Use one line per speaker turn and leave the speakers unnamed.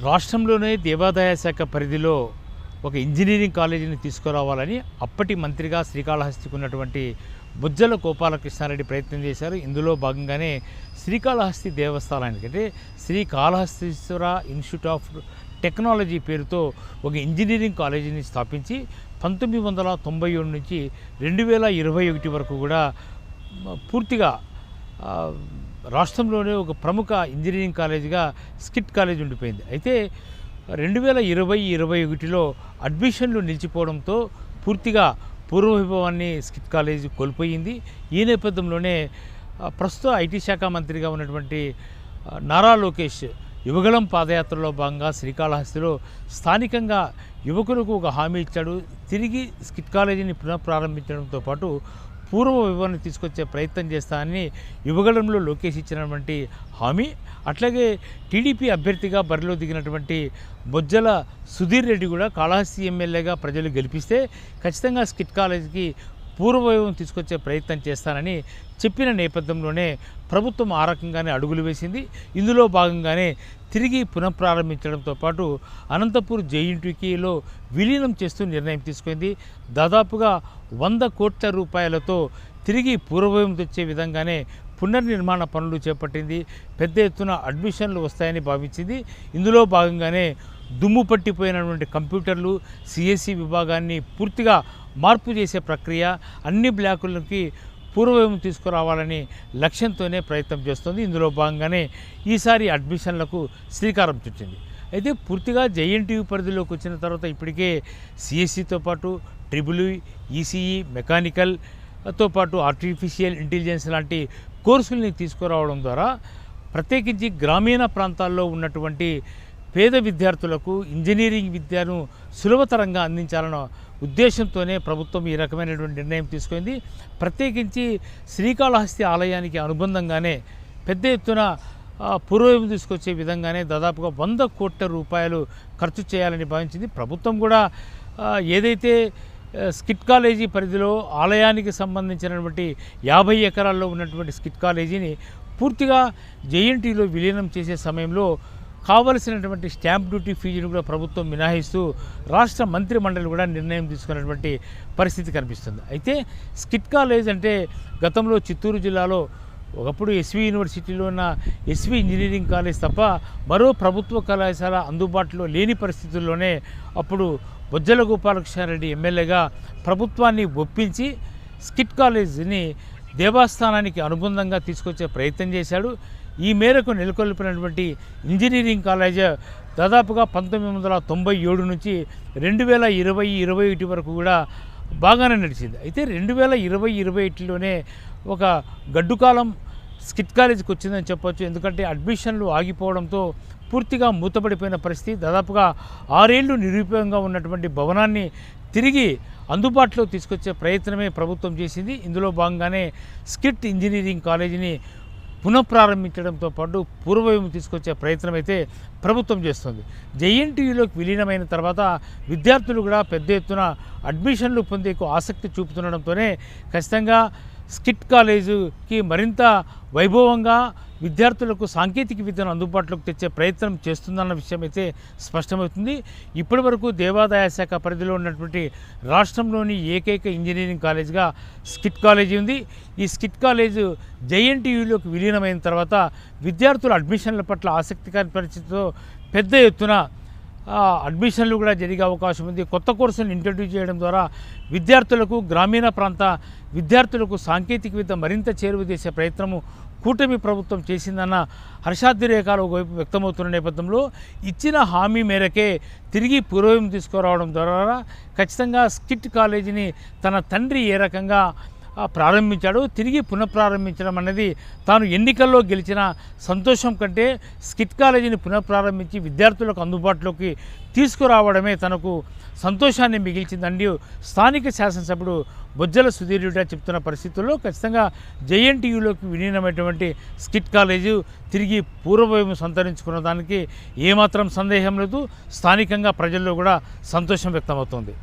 రాష్ట్రంలోనే దేవాదాయ శాఖ పరిధిలో ఒక ఇంజనీరింగ్ కాలేజీని తీసుకురావాలని అప్పటి మంత్రిగా శ్రీకాళహస్తికి ఉన్నటువంటి బుజ్జల గోపాలకృష్ణారెడ్డి ప్రయత్నం చేశారు. ఇందులో భాగంగానే శ్రీకాళహస్తి దేవస్థానానికి అంటే శ్రీకాళహస్తీశ్వర ఇన్స్టిట్యూట్ ఆఫ్ టెక్నాలజీ పేరుతో ఒక ఇంజనీరింగ్ కాలేజీని స్థాపించి 1997 నుంచి 2021 వరకు కూడా పూర్తిగా రాష్ట్రంలోనే ఒక ప్రముఖ ఇంజనీరింగ్ కాలేజీగా స్కిట్ కాలేజ్ ఉండిపోయింది. అయితే 2020-21లో అడ్మిషన్లు నిలిచిపోవడంతో పూర్తిగా పూర్వవైభవాన్ని స్కిట్ కాలేజ్ కోల్పోయింది. ఈ నేపథ్యంలోనే ప్రస్తుత ఐటీ శాఖ మంత్రిగా ఉన్నటువంటి నారా లోకేష్ యువగళం పాదయాత్రలో భాగంగా శ్రీకాళహస్తిలో స్థానికంగా యువకులకు ఒక హామీ ఇచ్చాడు. తిరిగి స్కిట్ కాలేజీని పునఃప్రారంభించడంతో పాటు పూర్వ వైభవాన్ని తీసుకొచ్చే ప్రయత్నం చేస్తానని యువగళంలో లోకేష్ ఇచ్చినటువంటి హామీ. అట్లాగే టీడీపీ అభ్యర్థిగా బరిలో దిగినటువంటి బొజ్జల సుధీర్ రెడ్డి కూడా కాళహస్తి ఎమ్మెల్యేగా ప్రజలు గెలిపిస్తే ఖచ్చితంగా స్కిట్ కాలేజీకి పూర్వవైభవం తీసుకొచ్చే ప్రయత్నం చేస్తానని చెప్పిన నేపథ్యంలోనే ప్రభుత్వం ఆ రకంగానే అడుగులు వేసింది. ఇందులో భాగంగానే తిరిగి పునఃప్రారంభించడంతో పాటు అనంతపూర్ జేఎన్టీయూలో విలీనం చేస్తూ నిర్ణయం తీసుకుంది. దాదాపుగా 100 కోట్ల రూపాయలతో తిరిగి పూర్వవైభవం తెచ్చే విధంగానే పునర్నిర్మాణ పనులు చేపట్టింది. పెద్ద ఎత్తున అడ్మిషన్లు వస్తాయని భావించింది. ఇందులో భాగంగానే దుమ్ము పట్టిపోయినటువంటి కంప్యూటర్లు, సిఎస్సి విభాగాన్ని పూర్తిగా మార్పు చేసే ప్రక్రియ, అన్ని బ్లాకులకి పూర్వవైభవం తీసుకురావాలని లక్ష్యంతోనే ప్రయత్నం చేస్తుంది. ఇందులో భాగంగానే ఈసారి అడ్మిషన్లకు శ్రీకారం చుట్టింది. అయితే పూర్తిగా జేఎన్టీయూ పరిధిలోకి వచ్చిన తర్వాత ఇప్పటికే సిఎస్సితో పాటు ట్రిపుల్ ఈసీఈ, మెకానికల్తో పాటు ఆర్టిఫిషియల్ ఇంటెలిజెన్స్ లాంటి కోర్సుల్ని తీసుకురావడం ద్వారా ప్రత్యేకించి గ్రామీణ ప్రాంతాల్లో ఉన్నటువంటి పేద విద్యార్థులకు ఇంజనీరింగ్ విద్యను సులభతరంగా అందించాలన్న ఉద్దేశంతోనే ప్రభుత్వం ఈ రకమైనటువంటి నిర్ణయం తీసుకుంది. ప్రత్యేకించి శ్రీకాళహస్తి ఆలయానికి అనుబంధంగానే పెద్ద ఎత్తున పూర్వవైభవం తీసుకొచ్చే విధంగానే దాదాపుగా 100 కోట్ల రూపాయలు ఖర్చు చేయాలని భావించింది. ప్రభుత్వం కూడా ఏదైతే స్కిట్ కాలేజీ పరిధిలో ఆలయానికి సంబంధించినటువంటి 50 ఎకరాల్లో ఉన్నటువంటి స్కిట్ కాలేజీని పూర్తిగా జేఎన్టీయూలో విలీనం చేసే సమయంలో కావలసినటువంటి స్టాంప్ డ్యూటీ ఫీజును కూడా ప్రభుత్వం మినహాయిస్తూ రాష్ట్ర మంత్రి మండలి కూడా నిర్ణయం తీసుకున్నటువంటి పరిస్థితి కనిపిస్తుంది. అయితే స్కిట్ కాలేజ్ అంటే గతంలో చిత్తూరు జిల్లాలో ఒకప్పుడు ఎస్వి యూనివర్సిటీలో ఉన్న ఎస్వి ఇంజనీరింగ్ కాలేజ్ తప్ప మరో ప్రభుత్వ కళాశాల అందుబాటులో లేని పరిస్థితుల్లోనే అప్పుడు బొజ్జల గోపాలకృష్ణారెడ్డి ఎమ్మెల్యేగా ప్రభుత్వాన్ని ఒప్పించి స్కిట్ కాలేజీని దేవస్థానానికి అనుబంధంగా తీసుకొచ్చే ప్రయత్నం చేశాడు. ఈ మేరకు నెలకొల్పినటువంటి ఇంజనీరింగ్ కాలేజ్ దాదాపుగా 1997 నుంచి 2020-21 వరకు కూడా బాగానే నడిచింది. అయితే 2020-21లోనే ఒక గడ్డుకాలం స్కిట్ కాలేజీకి వచ్చిందని చెప్పొచ్చు. ఎందుకంటే అడ్మిషన్లు ఆగిపోవడంతో పూర్తిగా మూతపడిపోయిన పరిస్థితి. దాదాపుగా 6 ఏళ్ళు నిరుపయోగంగా ఉన్నటువంటి భవనాన్ని తిరిగి అందుబాటులో తీసుకొచ్చే ప్రయత్నమే ప్రభుత్వం చేసింది. ఇందులో భాగంగానే స్కిట్ ఇంజనీరింగ్ కాలేజీని పునఃప్రారంభించడంతో పాటు పూర్వవైభవం తీసుకొచ్చే ప్రయత్నం అయితే ప్రభుత్వం చేస్తుంది. జేఎన్టీయూలోకి విలీనమైన తర్వాత విద్యార్థులు కూడా పెద్ద ఎత్తున అడ్మిషన్లు పొందేకు ఆసక్తి చూపుతుండడంతోనే ఖచ్చితంగా స్కిట్ కాలేజీకి మరింత వైభవంగా విద్యార్థులకు సాంకేతిక విద్యను అందుబాటులోకి తెచ్చే ప్రయత్నం చేస్తుందన్న విషయం అయితే స్పష్టమవుతుంది. ఇప్పటి వరకు దేవాదాయ శాఖ పరిధిలో ఉన్నటువంటి రాష్ట్రంలోని ఏకైక ఇంజనీరింగ్ కాలేజీగా స్కిట్ కాలేజీ ఉంది. ఈ స్కిట్ కాలేజు జేఎన్టీయూలోకి విలీనమైన తర్వాత విద్యార్థుల అడ్మిషన్ల పట్ల ఆసక్తికర పరిస్థితితో పెద్ద ఎత్తున అడ్మిషన్లు కూడా జరిగే అవకాశం ఉంది. కొత్త కోర్సులను ఇంట్రడ్యూస్ చేయడం ద్వారా విద్యార్థులకు, గ్రామీణ ప్రాంత విద్యార్థులకు సాంకేతిక విద్య మరింత చేరువ చేసే ప్రయత్నము కూటమి ప్రభుత్వం చేసిందన్న హర్షాతిరేకాలు ఒకవైపు వ్యక్తమవుతున్న నేపథ్యంలో ఇచ్చిన హామీ మేరకే తిరిగి పూర్వవైభవం తీసుకురావడం ద్వారా ఖచ్చితంగా స్కిట్ కాలేజీని తన తండ్రి ఏ రకంగా ప్రారంభించాడు తిరిగి పునఃప్రారంభించడం అనేది తాను ఎన్నికల్లో గెలిచిన సంతోషం కంటే స్కిట్ కాలేజీని పునఃప్రారంభించి విద్యార్థులకు అందుబాటులోకి తీసుకురావడమే తనకు సంతోషాన్ని మిగిల్చిందండి స్థానిక శాసనసభ్యుడు బొజ్జల సుధీర్ రెడ్డి చెప్తున్న పరిస్థితుల్లో ఖచ్చితంగా జేఎన్టీయూలోకి విలీనమైనటువంటి స్కిట్ కాలేజీ తిరిగి పూర్వవైభవం సంతరించుకున్న దానికి ఏమాత్రం సందేహం లేదు. స్థానికంగా ప్రజల్లో కూడా సంతోషం వ్యక్తమవుతోంది.